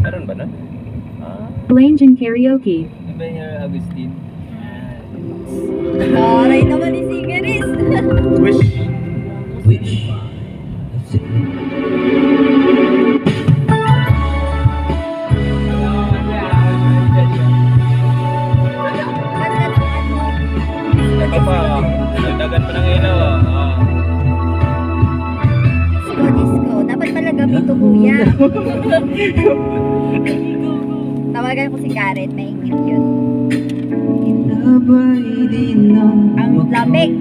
Meron ba na? Blanjan Karaoke. Iba yung Agustin. Aray naman ni Sigaris. Wish. Wish. Ito pa. Dagdagan pa ng ilaw. Disco, disco. Dapat pala gabi to, kuya. Tawagan ko si Karen. Maingit yun. Inabay din Ang lamig.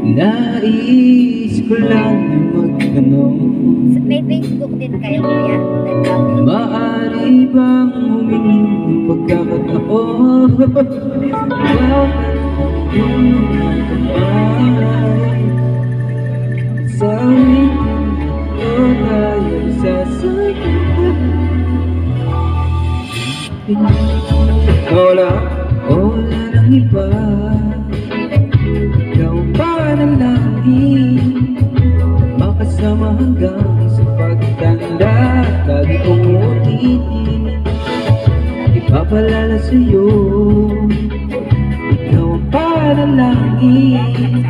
Nais ko lang magtanong, May Facebook din kayo, kuya. maaari bang humingi ng pagkakataon? Bakit yung sa weekend ko tayo sasakit? Wala nang iba, ikaw pa na langit, makasama hanggang sa pagtanda. Lagi kong utitin, ipapalala sa'yo, ikaw ang panalangin,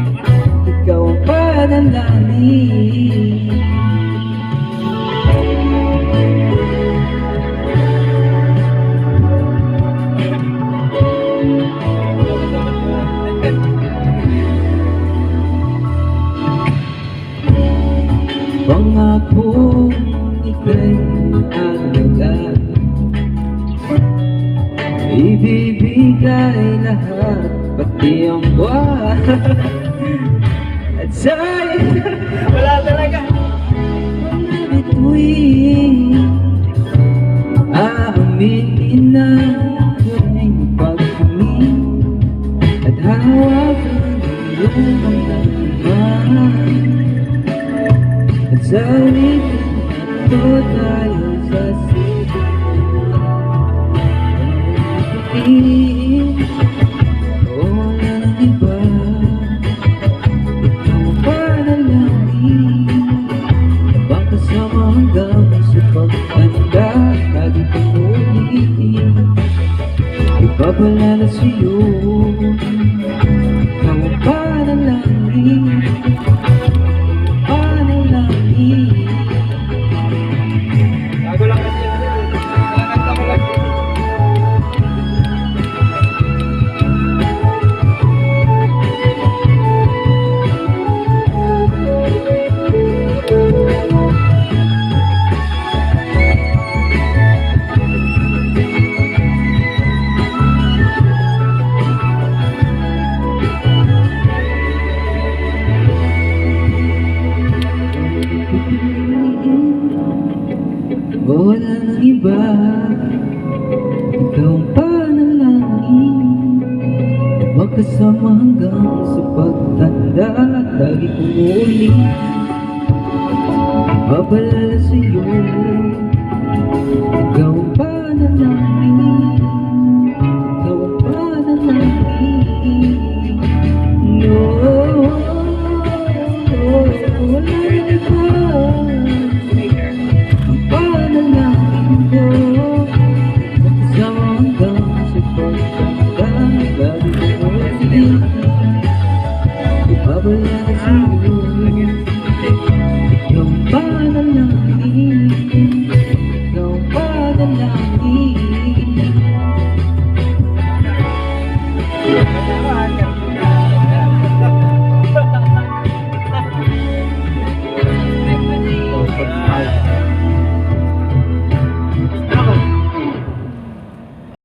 ikaw ang panalangin. Pangako ika'y alagaan, ibibigay lahat, pati ang buwan. At sa'yo wala talaga mga bituin, aaminin na tunay na pagtingin at hawakan ang iyong mga iman. At sa weekend ko tayo sasabing, wala nang iba, ikaw ang panalangin, makasama hanggang sa pagtanda. Lagi kong ulitin, ipapalala sa'yo, ikaw ang panalangin, Bago lang kasi yun. Nakakanta ko lang. Wala nang iba, ikaw ang panalangin, at magkasama hanggang sa pagtanda. Lagi kong ulit, ipapalala sa'yo, ikaw ang panalangin, ikaw ang panalangin. No, wala nang iba, ang panalangin ko, kasama hanggang sa pagtanda. Lagi kong ulit, ipapalala sa'yo, ikaw ang panalangin, ikaw ang panalangin.